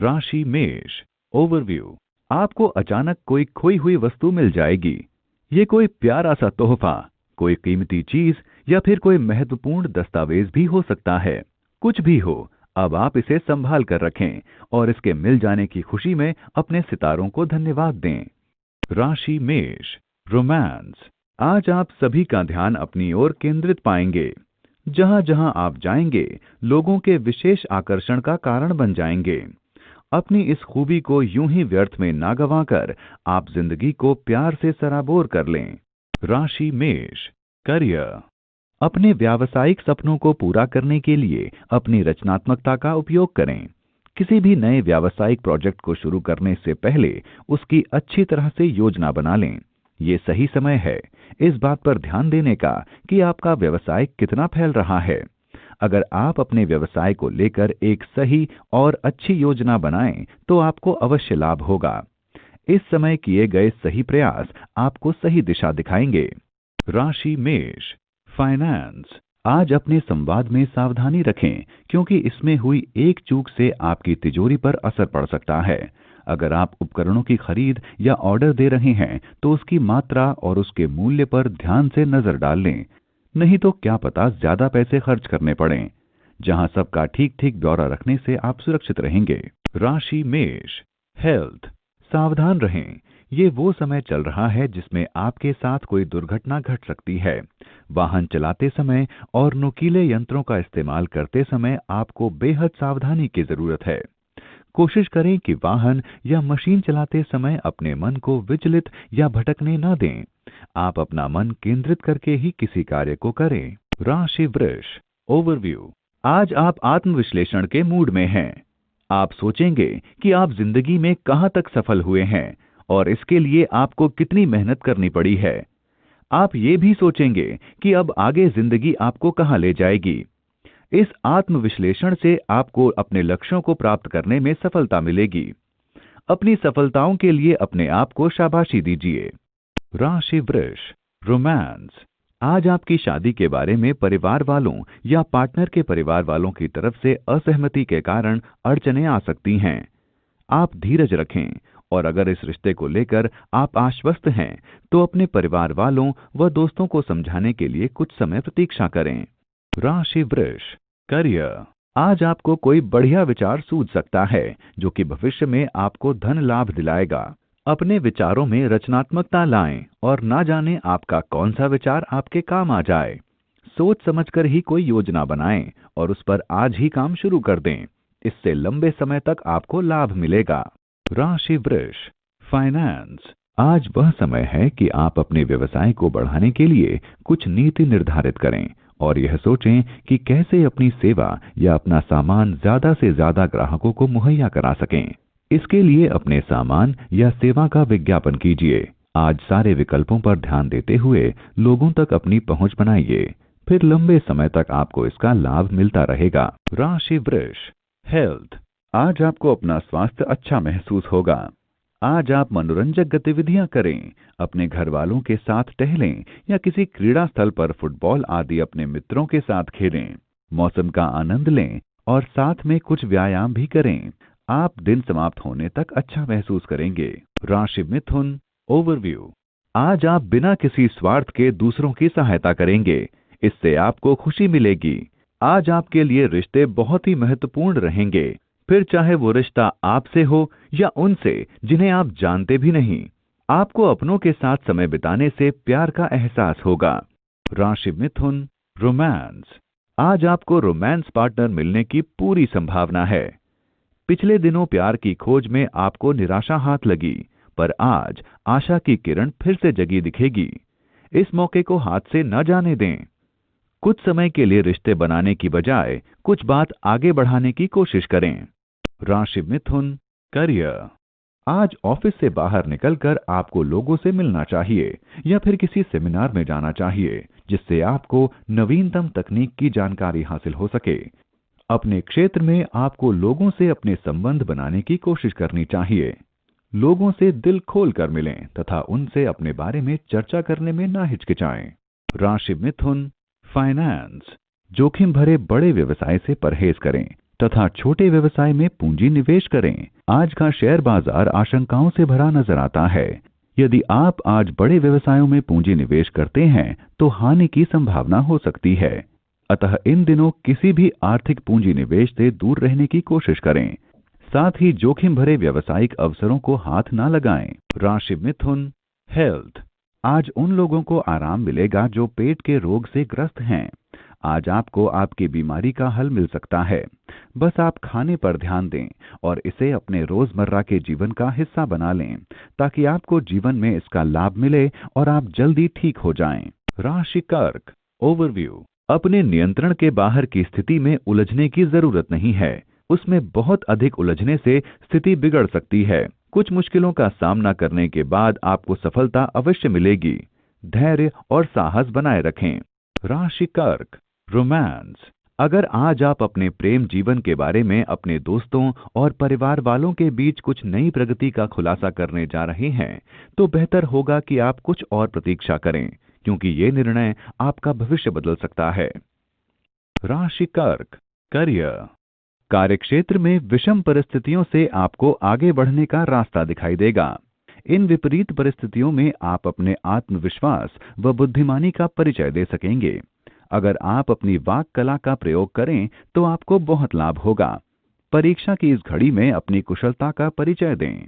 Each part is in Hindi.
राशि मेष। ओवरव्यू। आपको अचानक कोई खोई हुई वस्तु मिल जाएगी। ये कोई प्यारा सा तोहफा, कोई कीमती चीज या फिर कोई महत्वपूर्ण दस्तावेज भी हो सकता है। कुछ भी हो, अब आप इसे संभाल कर रखें और इसके मिल जाने की खुशी में अपने सितारों को धन्यवाद दें। राशि मेष। रोमांस। आज आप सभी का ध्यान अपनी ओर केंद्रित पाएंगे। जहां जहां आप जाएंगे, लोगों के विशेष आकर्षण का कारण बन जाएंगे। अपनी इस खूबी को यूं ही व्यर्थ में ना गंवाकर आप जिंदगी को प्यार से सराबोर कर लें। राशि मेष। करियर। अपने व्यावसायिक सपनों को पूरा करने के लिए अपनी रचनात्मकता का उपयोग करें। किसी भी नए व्यावसायिक प्रोजेक्ट को शुरू करने से पहले उसकी अच्छी तरह से योजना बना लें। ये सही समय है इस बात पर ध्यान देने का कि आपका व्यवसाय कितना फैल रहा है। अगर आप अपने व्यवसाय को लेकर एक सही और अच्छी योजना बनाएं, तो आपको अवश्य लाभ होगा। इस समय किए गए सही प्रयास आपको सही दिशा दिखाएंगे। राशि मेष। फाइनेंस। आज अपने संवाद में सावधानी रखें, क्योंकि इसमें हुई एक चूक से आपकी तिजोरी पर असर पड़ सकता है। अगर आप उपकरणों की खरीद या ऑर्डर दे रहे हैं, तो उसकी मात्रा और उसके मूल्य पर ध्यान से नजर डाल लें, नहीं तो क्या पता ज्यादा पैसे खर्च करने पड़ें। जहां सबका ठीक ठीक ब्यौरा रखने से आप सुरक्षित रहेंगे। राशि मेष। हेल्थ। सावधान रहें, ये वो समय चल रहा है जिसमें आपके साथ कोई दुर्घटना घट सकती है। वाहन चलाते समय और नुकीले यंत्रों का इस्तेमाल करते समय आपको बेहद सावधानी की जरूरत है। कोशिश करें कि वाहन या मशीन चलाते समय अपने मन को विचलित या भटकने न दें। आप अपना मन केंद्रित करके ही किसी कार्य को करें। राशि वृष। ओवरव्यू। आज आप आत्मविश्लेषण के मूड में हैं। आप सोचेंगे कि आप जिंदगी में कहां तक सफल हुए हैं और इसके लिए आपको कितनी मेहनत करनी पड़ी है। आप ये भी सोचेंगे कि अब आगे जिंदगी आपको कहां ले जाएगी। इस आत्मविश्लेषण से आपको अपने लक्ष्यों को प्राप्त करने में सफलता मिलेगी। अपनी सफलताओं के लिए अपने आप को शाबाशी दीजिए। राशि वृष। रोमांस। आज आपकी शादी के बारे में परिवार वालों या पार्टनर के परिवार वालों की तरफ से असहमति के कारण अड़चनें आ सकती हैं। आप धीरज रखें और अगर इस रिश्ते को लेकर आप आश्वस्त हैं, तो अपने परिवार वालों व दोस्तों को समझाने के लिए कुछ समय प्रतीक्षा करें। राशि वृष। करियर। आज आपको कोई बढ़िया विचार सूझ सकता है, जो कि भविष्य में आपको धन लाभ दिलाएगा। अपने विचारों में रचनात्मकता लाएं और ना जाने आपका कौन सा विचार आपके काम आ जाए। सोच समझकर ही कोई योजना बनाएं और उस पर आज ही काम शुरू कर दें। इससे लंबे समय तक आपको लाभ मिलेगा। राशि वृष। फाइनेंस। आज वह समय है कि आप अपने व्यवसाय को बढ़ाने के लिए कुछ नीति निर्धारित करें और यह सोचें कि कैसे अपनी सेवा या अपना सामान ज्यादा से ज्यादा ग्राहकों को मुहैया करा सकें। इसके लिए अपने सामान या सेवा का विज्ञापन कीजिए। आज सारे विकल्पों पर ध्यान देते हुए लोगों तक अपनी पहुंच बनाइए, फिर लंबे समय तक आपको इसका लाभ मिलता रहेगा। राशि वृष। हेल्थ। आज आपको अपना स्वास्थ्य अच्छा महसूस होगा। आज आप मनोरंजक गतिविधियां करें, अपने घर वालों के साथ टहलें या किसी क्रीड़ा स्थल पर फुटबॉल आदि अपने मित्रों के साथ खेलें। मौसम का आनंद लें और साथ में कुछ व्यायाम भी करें। आप दिन समाप्त होने तक अच्छा महसूस करेंगे। राशि मिथुन। ओवरव्यू। आज आप बिना किसी स्वार्थ के दूसरों की सहायता करेंगे, इससे आपको खुशी मिलेगी। आज आपके लिए रिश्ते बहुत ही महत्वपूर्ण रहेंगे, फिर चाहे वो रिश्ता आपसे हो या उनसे जिन्हें आप जानते भी नहीं। आपको अपनों के साथ समय बिताने से प्यार का एहसास होगा। राशि मिथुन। रोमांस। आज आपको रोमांस पार्टनर मिलने की पूरी संभावना है। पिछले दिनों प्यार की खोज में आपको निराशा हाथ लगी, पर आज आशा की किरण फिर से जगी दिखेगी। इस मौके को हाथ से न जाने दें। कुछ समय के लिए रिश्ते बनाने की बजाय कुछ बात आगे बढ़ाने की कोशिश करें। राशि मिथुन। करियर। आज ऑफिस से बाहर निकलकर आपको लोगों से मिलना चाहिए या फिर किसी सेमिनार में जाना चाहिए, जिससे आपको नवीनतम तकनीक की जानकारी हासिल हो सके। अपने क्षेत्र में आपको लोगों से अपने संबंध बनाने की कोशिश करनी चाहिए। लोगों से दिल खोल कर मिलें तथा उनसे अपने बारे में चर्चा करने में ना हिचकिचाएं। राशि मिथुन। फाइनेंस। जोखिम भरे बड़े व्यवसाय से परहेज करें, तथा छोटे व्यवसाय में पूंजी निवेश करें। आज का शेयर बाजार आशंकाओं से भरा नजर आता है। यदि आप आज बड़े व्यवसायों में पूंजी निवेश करते हैं तो हानि की संभावना हो सकती है। अतः इन दिनों किसी भी आर्थिक पूंजी निवेश से दूर रहने की कोशिश करें। साथ ही जोखिम भरे व्यावसायिक अवसरों को हाथ ना लगाएं। राशि मिथुन, हेल्थ। आज उन लोगों को आराम मिलेगा जो पेट के रोग से ग्रस्त हैं। आज आपको आपकी बीमारी का हल मिल सकता है। बस आप खाने पर ध्यान दें और इसे अपने रोजमर्रा के जीवन का हिस्सा बना लें, ताकि आपको जीवन में इसका लाभ मिले और आप जल्दी ठीक हो जाएं। राशि कर्क, ओवरव्यू। अपने नियंत्रण के बाहर की स्थिति में उलझने की जरूरत नहीं है। उसमें बहुत अधिक उलझने से स्थिति बिगड़ सकती है। कुछ मुश्किलों का सामना करने के बाद आपको सफलता अवश्य मिलेगी। धैर्य और साहस बनाए रखें। राशि कर्क, रोमांस। अगर आज आप अपने प्रेम जीवन के बारे में अपने दोस्तों और परिवार वालों के बीच कुछ नई प्रगति का खुलासा करने जा रहे हैं, तो बेहतर होगा कि आप कुछ और प्रतीक्षा करें, क्योंकि ये निर्णय आपका भविष्य बदल सकता है। राशि कर्क, करियर। कार्यक्षेत्र में विषम परिस्थितियों से आपको आगे बढ़ने का रास्ता दिखाई देगा। इन विपरीत परिस्थितियों में आप अपने आत्मविश्वास व बुद्धिमानी का परिचय दे सकेंगे। अगर आप अपनी वाक कला का प्रयोग करें तो आपको बहुत लाभ होगा। परीक्षा की इस घड़ी में अपनी कुशलता का परिचय दें।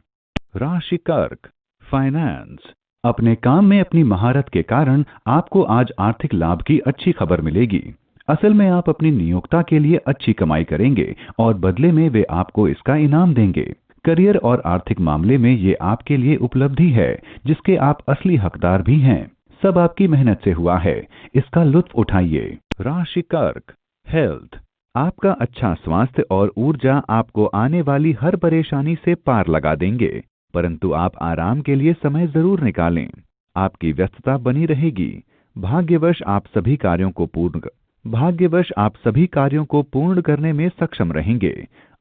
राशि कर्क, फाइनेंस। अपने काम में अपनी महारत के कारण आपको आज आर्थिक लाभ की अच्छी खबर मिलेगी। असल में आप अपनी नियोक्ता के लिए अच्छी कमाई करेंगे और बदले में वे आपको इसका इनाम देंगे। करियर और आर्थिक मामले में ये आपके लिए उपलब्धि है जिसके आप असली हकदार भी हैं। सब आपकी मेहनत से हुआ है, इसका लुत्फ उठाइए। राशि कर्क, हेल्थ। आपका अच्छा स्वास्थ्य और ऊर्जा आपको आने वाली हर परेशानी से पार लगा देंगे, परंतु आप आराम के लिए समय जरूर निकालें। आपकी व्यस्तता बनी रहेगी। भाग्यवश आप सभी कार्यों को पूर्ण करने में सक्षम रहेंगे।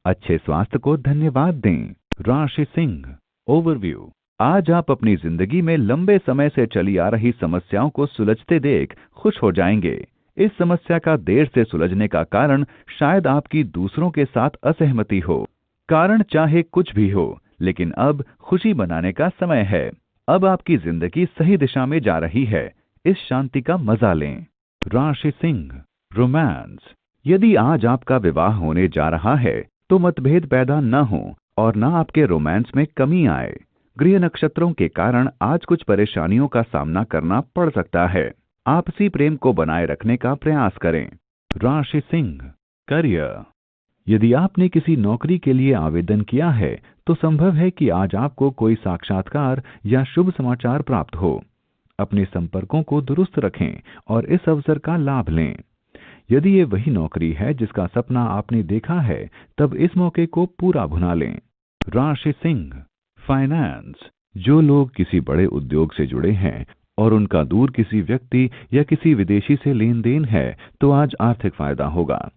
अच्छे स्वास्थ्य को धन्यवाद दें। राशि सिंह, ओवरव्यू। आज आप अपनी जिंदगी में लंबे समय से चली आ रही समस्याओं को सुलझते देख खुश हो जाएंगे। इस समस्या का देर से सुलझने का कारण शायद आपकी दूसरों के साथ असहमति हो। कारण चाहे कुछ भी हो, लेकिन अब खुशी मनाने का समय है। अब आपकी जिंदगी सही दिशा में जा रही है। इस शांति का मजा लें। राशि सिंह, रोमांस। यदि आज आपका विवाह होने जा रहा है तो मतभेद पैदा न हो और न आपके रोमांस में कमी आए। गृह नक्षत्रों के कारण आज कुछ परेशानियों का सामना करना पड़ सकता है। आपसी प्रेम को बनाए रखने का प्रयास करें। राशि सिंह, करियर। यदि आपने किसी नौकरी के लिए आवेदन किया है तो संभव है कि आज आपको कोई साक्षात्कार या शुभ समाचार प्राप्त हो। अपने संपर्कों को दुरुस्त रखें और इस अवसर का लाभ लें। यदि ये वही नौकरी है जिसका सपना आपने देखा है, तब इस मौके को पूरा भुना लें। राशि सिंह, फाइनेंस। जो लोग किसी बड़े उद्योग से जुड़े हैं और उनका दूर किसी व्यक्ति या किसी विदेशी से लेन देन है, तो आज आर्थिक फायदा होगा।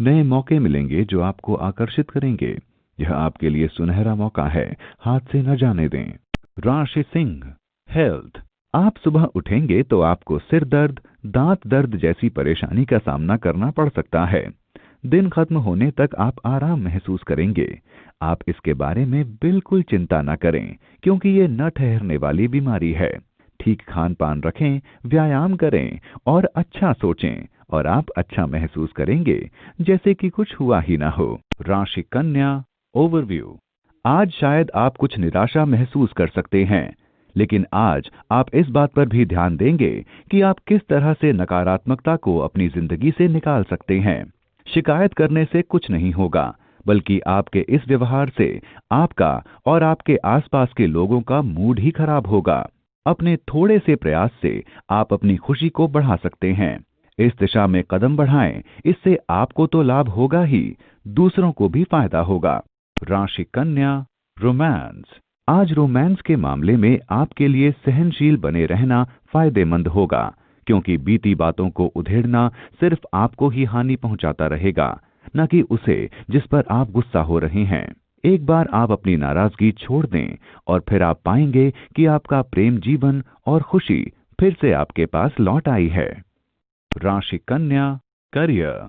नए मौके मिलेंगे जो आपको आकर्षित करेंगे। यह आपके लिए सुनहरा मौका है, हाथ से न जाने दें। राशि सिंह, हेल्थ। आप सुबह उठेंगे तो आपको सिर दर्द, दांत दर्द जैसी परेशानी का सामना करना पड़ सकता है। दिन खत्म होने तक आप आराम महसूस करेंगे। आप इसके बारे में बिल्कुल चिंता न करें, क्योंकि ये न ठहरने वाली बीमारी है। ठीक खान पान रखें, व्यायाम करें और अच्छा सोचें और आप अच्छा महसूस करेंगे, जैसे कि कुछ हुआ ही ना हो। राशि कन्या, ओवरव्यू। आज शायद आप कुछ निराशा महसूस कर सकते हैं, लेकिन आज आप इस बात पर भी ध्यान देंगे कि आप किस तरह से नकारात्मकता को अपनी जिंदगी से निकाल सकते हैं। शिकायत करने से कुछ नहीं होगा, बल्कि आपके इस व्यवहार से आपका और आपके आसपास के लोगों का मूड ही खराब होगा। अपने थोड़े से प्रयास से आप अपनी खुशी को बढ़ा सकते हैं। इस दिशा में कदम बढ़ाएं, इससे आपको तो लाभ होगा ही, दूसरों को भी फायदा होगा। राशि कन्या, रोमांस। आज रोमांस के मामले में आपके लिए सहनशील बने रहना फायदेमंद होगा, क्योंकि बीती बातों को उधेड़ना सिर्फ आपको ही हानि पहुंचाता रहेगा, न कि उसे जिस पर आप गुस्सा हो रहे हैं। एक बार आप अपनी नाराजगी छोड़ दें और फिर आप पाएंगे कि आपका प्रेम जीवन और खुशी फिर से आपके पास लौट आई है। राशि कन्या, करियर।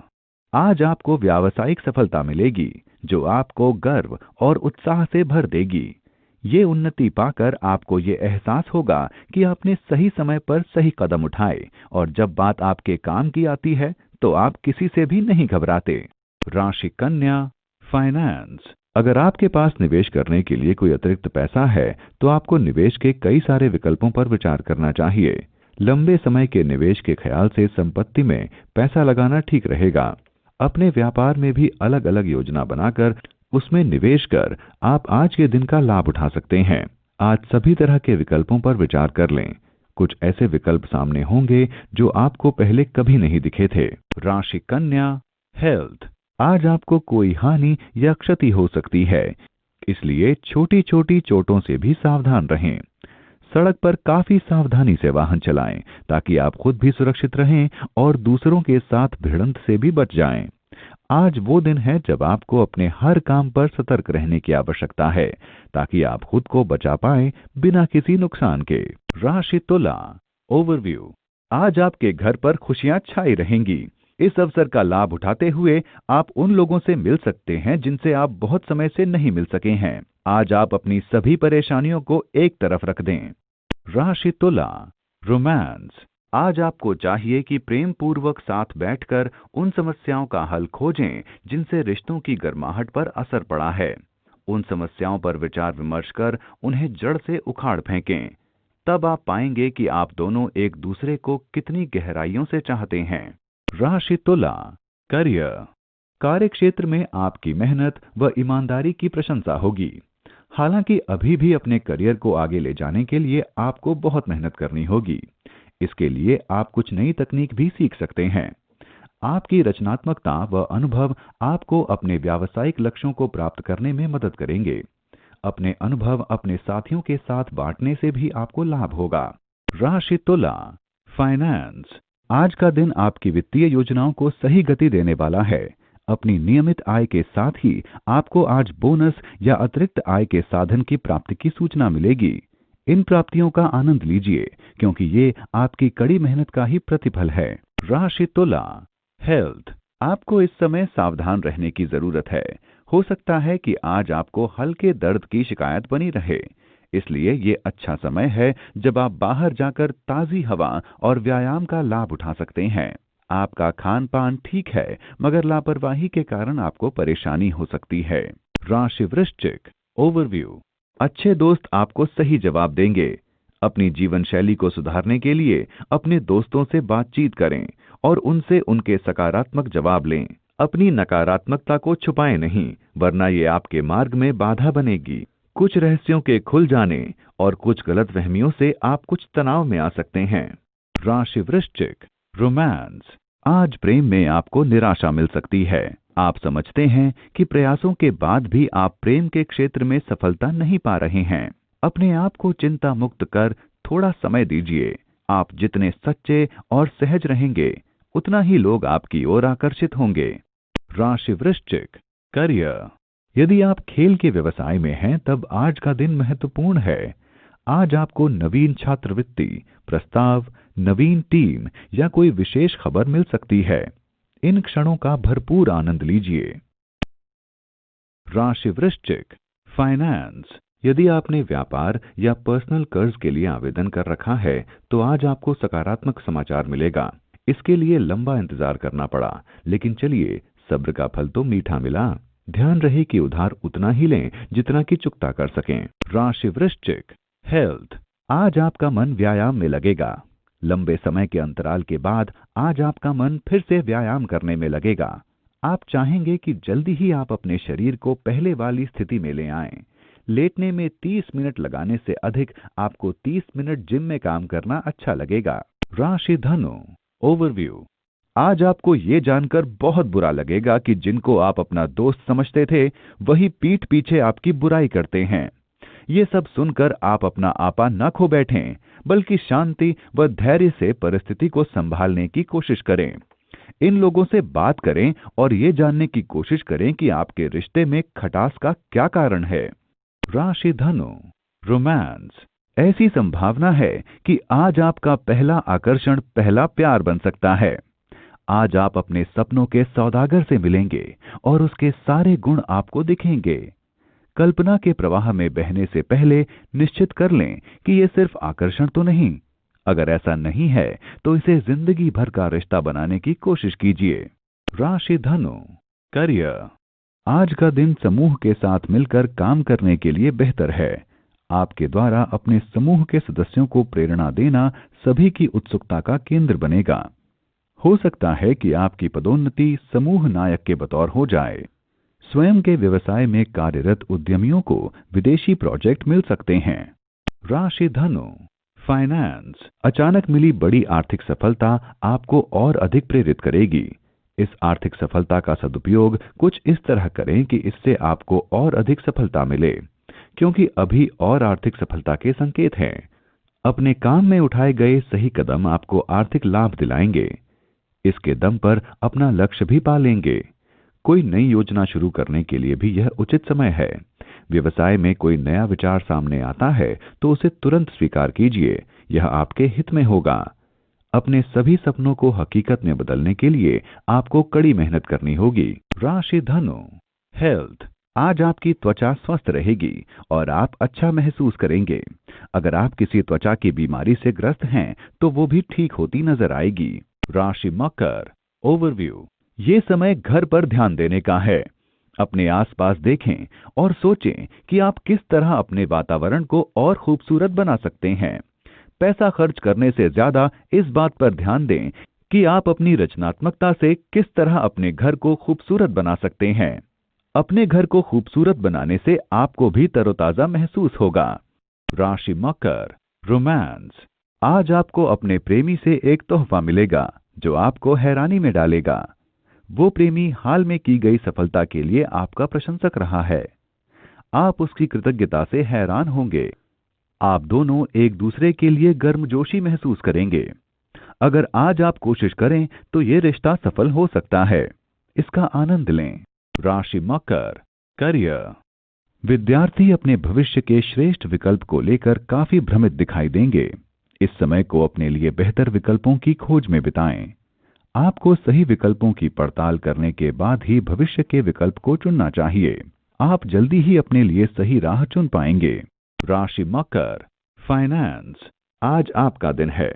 आज आपको व्यावसायिक सफलता मिलेगी जो आपको गर्व और उत्साह से भर देगी। ये उन्नति पाकर आपको ये एहसास होगा कि आपने सही समय पर सही कदम उठाए और जब बात आपके काम की आती है तो आप किसी से भी नहीं घबराते। राशि कन्या, फाइनेंस। अगर आपके पास निवेश करने के लिए कोई अतिरिक्त पैसा है तो आपको निवेश के कई सारे विकल्पों पर विचार करना चाहिए। लंबे समय के निवेश के ख्याल से संपत्ति में पैसा लगाना ठीक रहेगा। अपने व्यापार में भी अलग अलग योजना बनाकर उसमें निवेश कर आप आज के दिन का लाभ उठा सकते हैं। आज सभी तरह के विकल्पों पर विचार कर लें। कुछ ऐसे विकल्प सामने होंगे जो आपको पहले कभी नहीं दिखे थे। राशि कन्या, हेल्थ। आज आपको कोई हानि या क्षति हो सकती है, इसलिए छोटी छोटी चोटों से भी सावधान रहें। सड़क पर काफी सावधानी से वाहन चलाएं ताकि आप खुद भी सुरक्षित रहें और दूसरों के साथ भिड़ंत से भी बच जाएं। आज वो दिन है जब आपको अपने हर काम पर सतर्क रहने की आवश्यकता है ताकि आप खुद को बचा पाएं बिना किसी नुकसान के। राशि तुला, ओवरव्यू। आज आपके घर पर खुशियां छाई रहेंगी। इस अवसर का लाभ उठाते हुए आप उन लोगों से मिल सकते हैं जिनसे आप बहुत समय से नहीं मिल सके हैं। आज आप अपनी सभी परेशानियों को एक तरफ रख दें। राशि तुला, रोमांस। आज आपको चाहिए कि प्रेम पूर्वक साथ बैठकर उन समस्याओं का हल खोजें जिनसे रिश्तों की गर्माहट पर असर पड़ा है। उन समस्याओं पर विचार विमर्श कर उन्हें जड़ से उखाड़ फेंकें। तब आप पाएंगे कि आप दोनों एक दूसरे को कितनी गहराइयों से चाहते हैं। राशि तुला, करियर। कार्य क्षेत्र में आपकी मेहनत व ईमानदारी की प्रशंसा होगी। हालांकि अभी भी अपने करियर को आगे ले जाने के लिए आपको बहुत मेहनत करनी होगी। इसके लिए आप कुछ नई तकनीक भी सीख सकते हैं। आपकी रचनात्मकता व अनुभव आपको अपने व्यावसायिक लक्ष्यों को प्राप्त करने में मदद करेंगे। अपने अनुभव अपने साथियों के साथ बांटने से भी आपको लाभ होगा। राशि तुला, फाइनेंस। आज का दिन आपकी वित्तीय योजनाओं को सही गति देने वाला है। अपनी नियमित आय के साथ ही आपको आज बोनस या अतिरिक्त आय के साधन की प्राप्ति की सूचना मिलेगी। इन प्राप्तियों का आनंद लीजिए क्योंकि ये आपकी कड़ी मेहनत का ही प्रतिफल है। राशि तुला, हेल्थ। आपको इस समय सावधान रहने की जरूरत है। हो सकता है कि आज आपको हल्के दर्द की शिकायत बनी रहे, इसलिए ये अच्छा समय है जब आप बाहर जाकर ताजी हवा और व्यायाम का लाभ उठा सकते हैं। आपका खान पान ठीक है मगर लापरवाही के कारण आपको परेशानी हो सकती है। राशि वृश्चिक, ओवरव्यू। अच्छे दोस्त आपको सही जवाब देंगे। अपनी जीवन शैली को सुधारने के लिए अपने दोस्तों से बातचीत करें और उनसे उनके सकारात्मक जवाब लें। अपनी नकारात्मकता को छुपाएं नहीं, वरना ये आपके मार्ग में बाधा बनेगी। कुछ रहस्यों के खुल जाने और कुछ गलतफहमियों से आप कुछ तनाव में आ सकते हैं। राशि वृश्चिक, रोमांस। आज प्रेम में आपको निराशा मिल सकती है। आप समझते हैं कि प्रयासों के बाद भी आप प्रेम के क्षेत्र में सफलता नहीं पा रहे हैं। अपने आप को चिंता मुक्त कर थोड़ा समय दीजिए। आप जितने सच्चे और सहज रहेंगे उतना ही लोग आपकी ओर आकर्षित होंगे। राशि वृश्चिक, करियर। यदि आप खेल के व्यवसाय में हैं तब आज का दिन महत्वपूर्ण है। आज आपको नवीन छात्रवृत्ति, प्रस्ताव, नवीन टीम या कोई विशेष खबर मिल सकती है। इन क्षणों का भरपूर आनंद लीजिए। राशि वृश्चिक, फाइनेंस। यदि आपने व्यापार या पर्सनल कर्ज के लिए आवेदन कर रखा है तो आज आपको सकारात्मक समाचार मिलेगा। इसके लिए लंबा इंतजार करना पड़ा, लेकिन चलिए, सब्र का फल तो मीठा मिला। ध्यान रहे कि उधार उतना ही लें जितना कि चुकता कर सकें। राशि वृश्चिक, हेल्थ। आज आपका मन व्यायाम में लगेगा। लंबे समय के अंतराल के बाद आज आपका मन फिर से व्यायाम करने में लगेगा। आप चाहेंगे कि जल्दी ही आप अपने शरीर को पहले वाली स्थिति में ले आएं। लेटने में 30 मिनट लगाने से अधिक आपको 30 मिनट जिम में काम करना अच्छा लगेगा। राशि धनु, ओवरव्यू। आज आपको ये जानकर बहुत बुरा लगेगा कि जिनको आप अपना दोस्त समझते थे वही पीठ पीछे आपकी बुराई करते हैं। ये सब सुनकर आप अपना आपा न खो बैठें, बल्कि शांति व धैर्य से परिस्थिति को संभालने की कोशिश करें। इन लोगों से बात करें और ये जानने की कोशिश करें कि आपके रिश्ते में खटास का क्या कारण है। राशि धनु, रोमांस। ऐसी संभावना है कि आज आपका पहला आकर्षण पहला प्यार बन सकता है। आज आप अपने सपनों के सौदागर से मिलेंगे और उसके सारे गुण आपको दिखेंगे। कल्पना के प्रवाह में बहने से पहले निश्चित कर लें कि ये सिर्फ आकर्षण तो नहीं। अगर ऐसा नहीं है तो इसे जिंदगी भर का रिश्ता बनाने की कोशिश कीजिए। राशि धनु, करियर। आज का दिन समूह के साथ मिलकर काम करने के लिए बेहतर है। आपके द्वारा अपने समूह के सदस्यों को प्रेरणा देना सभी की उत्सुकता का केंद्र बनेगा। हो सकता है कि आपकी पदोन्नति समूह नायक के बतौर हो जाए। स्वयं के व्यवसाय में कार्यरत उद्यमियों को विदेशी प्रोजेक्ट मिल सकते हैं। राशि धनु, फाइनेंस। अचानक मिली बड़ी आर्थिक सफलता आपको और अधिक प्रेरित करेगी। इस आर्थिक सफलता का सदुपयोग कुछ इस तरह करें कि इससे आपको और अधिक सफलता मिले, क्योंकि अभी और आर्थिक सफलता के संकेत हैं। अपने काम में उठाए गए सही कदम आपको आर्थिक लाभ दिलाएंगे। इसके दम पर अपना लक्ष्य भी पा लेंगे। कोई नई योजना शुरू करने के लिए भी यह उचित समय है। व्यवसाय में कोई नया विचार सामने आता है तो उसे तुरंत स्वीकार कीजिए, यह आपके हित में होगा। अपने सभी सपनों को हकीकत में बदलने के लिए आपको कड़ी मेहनत करनी होगी। राशि धनु, हेल्थ। आज आपकी त्वचा स्वस्थ रहेगी और आप अच्छा महसूस करेंगे। अगर आप किसी त्वचा की बीमारी से ग्रस्त हैं तो वो भी ठीक होती नजर आएगी। राशि मकर, ओवरव्यू। ये समय घर पर ध्यान देने का है। अपने आसपास देखें और सोचें कि आप किस तरह अपने वातावरण को और खूबसूरत बना सकते हैं। पैसा खर्च करने से ज्यादा इस बात पर ध्यान दें कि आप अपनी रचनात्मकता से किस तरह अपने घर को खूबसूरत बना सकते हैं। अपने घर को खूबसूरत बनाने से आपको भी तरोताजा महसूस होगा। राशि मकर, रोमांस। आज आपको अपने प्रेमी से एक तोहफा मिलेगा जो आपको हैरानी में डालेगा। वो प्रेमी हाल में की गई सफलता के लिए आपका प्रशंसक रहा है। आप उसकी कृतज्ञता से हैरान होंगे। आप दोनों एक दूसरे के लिए गर्मजोशी महसूस करेंगे। अगर आज आप कोशिश करें तो ये रिश्ता सफल हो सकता है। इसका आनंद लें। राशि मकर, करियर। विद्यार्थी अपने भविष्य के श्रेष्ठ विकल्प को लेकर काफी भ्रमित दिखाई देंगे। इस समय को अपने लिए बेहतर विकल्पों की खोज में बिताएं। आपको सही विकल्पों की पड़ताल करने के बाद ही भविष्य के विकल्प को चुनना चाहिए। आप जल्दी ही अपने लिए सही राह चुन पाएंगे। राशि मकर, फाइनेंस। आज आपका दिन है।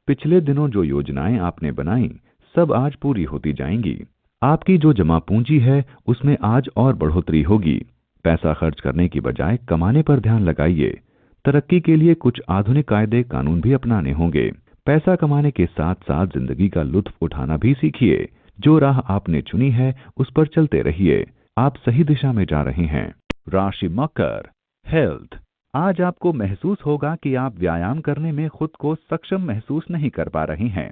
पिछले दिनों जो योजनाएं आपने बनाई सब आज पूरी होती जाएंगी। आपकी जो जमा पूंजी है उसमें आज और बढ़ोतरी होगी। पैसा खर्च करने की बजाय कमाने पर ध्यान लगाइए। तरक्की के लिए कुछ आधुनिक कायदे कानून भी अपनाने होंगे। पैसा कमाने के साथ साथ जिंदगी का लुत्फ उठाना भी सीखिए। जो राह आपने चुनी है उस पर चलते रहिए। आप सही दिशा में जा रहे हैं। राशि मकर, हेल्थ। आज आपको महसूस होगा कि आप व्यायाम करने में खुद को सक्षम महसूस नहीं कर पा रहे हैं।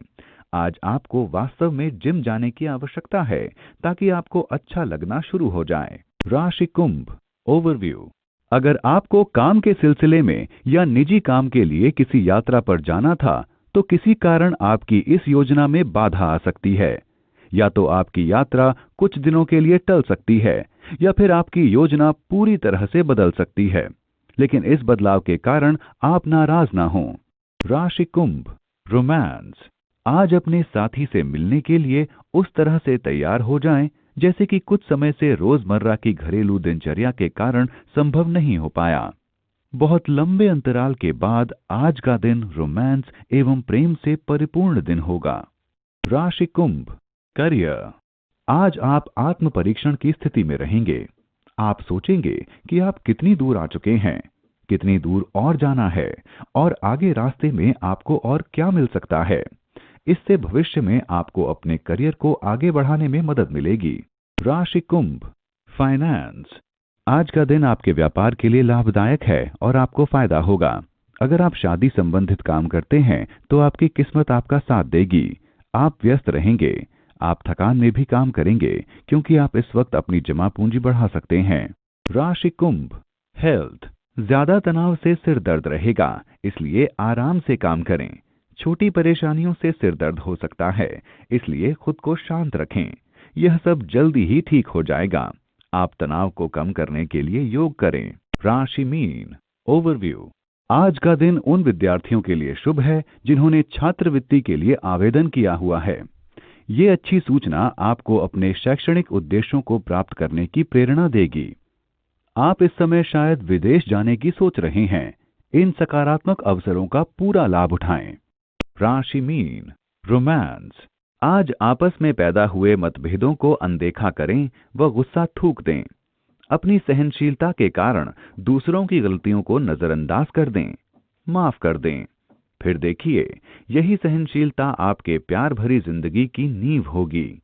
आज आपको वास्तव में जिम जाने की आवश्यकता है ताकि आपको अच्छा लगना शुरू हो जाए। राशि कुंभ, ओवरव्यू। अगर आपको काम के सिलसिले में या निजी काम के लिए किसी यात्रा पर जाना था तो किसी कारण आपकी इस योजना में बाधा आ सकती है। या तो आपकी यात्रा कुछ दिनों के लिए टल सकती है या फिर आपकी योजना पूरी तरह से बदल सकती है। लेकिन इस बदलाव के कारण आप नाराज ना हों। राशि कुंभ, रोमांस। आज अपने साथी से मिलने के लिए उस तरह से तैयार हो जाएं जैसे कि कुछ समय से रोजमर्रा की घरेलू दिनचर्या के कारण संभव नहीं हो पाया। बहुत लंबे अंतराल के बाद आज का दिन रोमांस एवं प्रेम से परिपूर्ण दिन होगा। राशि कुंभ, करियर। आज आप आत्म परीक्षण की स्थिति में रहेंगे। आप सोचेंगे कि आप कितनी दूर आ चुके हैं, कितनी दूर और जाना है और आगे रास्ते में आपको और क्या मिल सकता है। इससे भविष्य में आपको अपने करियर को आगे बढ़ाने में मदद मिलेगी। राशि कुंभ, फाइनेंस। आज का दिन आपके व्यापार के लिए लाभदायक है और आपको फायदा होगा। अगर आप शादी संबंधित काम करते हैं तो आपकी किस्मत आपका साथ देगी। आप व्यस्त रहेंगे। आप थकान में भी काम करेंगे क्योंकि आप इस वक्त अपनी जमा पूंजी बढ़ा सकते हैं। राशि कुंभ, हेल्थ। ज्यादा तनाव से सिर दर्द रहेगा, इसलिए आराम से काम करें। छोटी परेशानियों से सिर दर्द हो सकता है, इसलिए खुद को शांत रखें। यह सब जल्दी ही ठीक हो जाएगा। आप तनाव को कम करने के लिए योग करें। राशि मीन, ओवरव्यू। आज का दिन उन विद्यार्थियों के लिए शुभ है जिन्होंने छात्रवृत्ति के लिए आवेदन किया हुआ है। ये अच्छी सूचना आपको अपने शैक्षणिक उद्देश्यों को प्राप्त करने की प्रेरणा देगी। आप इस समय शायद विदेश जाने की सोच रहे हैं। इन सकारात्मक अवसरों का पूरा लाभ उठाएं। राशि मीन, रोमांस। आज आपस में पैदा हुए मतभेदों को अनदेखा करें व गुस्सा थूक दें। अपनी सहनशीलता के कारण दूसरों की गलतियों को नजरअंदाज कर दें, माफ कर दें। फिर देखिए, यही सहनशीलता आपके प्यार भरी जिंदगी की नींव होगी।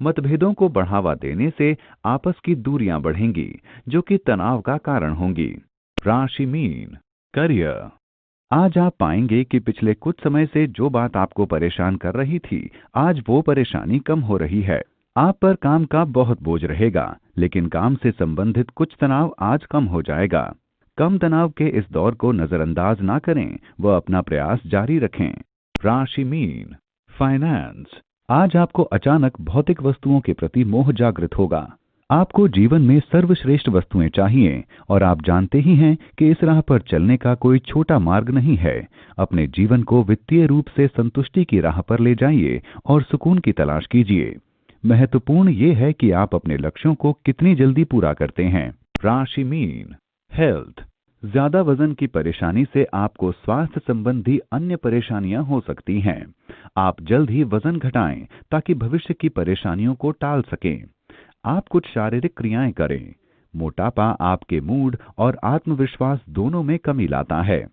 मतभेदों को बढ़ावा देने से आपस की दूरियां बढ़ेंगी, जो कि तनाव का कारण होंगी। राशि मीन, करियर। आज आप पाएंगे कि पिछले कुछ समय से जो बात आपको परेशान कर रही थी, आज वो परेशानी कम हो रही है। आप पर काम का बहुत बोझ रहेगा, लेकिन काम से संबंधित कुछ तनाव आज कम हो जाएगा। कम तनाव के इस दौर को नजरअंदाज ना करें व अपना प्रयास जारी रखें। राशि मीन, फाइनेंस। आज आपको अचानक भौतिक वस्तुओं के प्रति मोह जागृत होगा। आपको जीवन में सर्वश्रेष्ठ वस्तुएं चाहिए और आप जानते ही हैं कि इस राह पर चलने का कोई छोटा मार्ग नहीं है। अपने जीवन को वित्तीय रूप से संतुष्टि की राह पर ले जाइए और सुकून की तलाश कीजिए। महत्वपूर्ण ये है कि आप अपने लक्ष्यों को कितनी जल्दी पूरा करते हैं। राशि मीन, हेल्थ। ज्यादा वजन की परेशानी से आपको स्वास्थ्य संबंधी अन्य परेशानियां हो सकती हैं। आप जल्द ही वजन घटाएं ताकि भविष्य की परेशानियों को टाल सकें। आप कुछ शारीरिक क्रियाएं करें। मोटापा आपके मूड और आत्मविश्वास दोनों में कमी लाता है।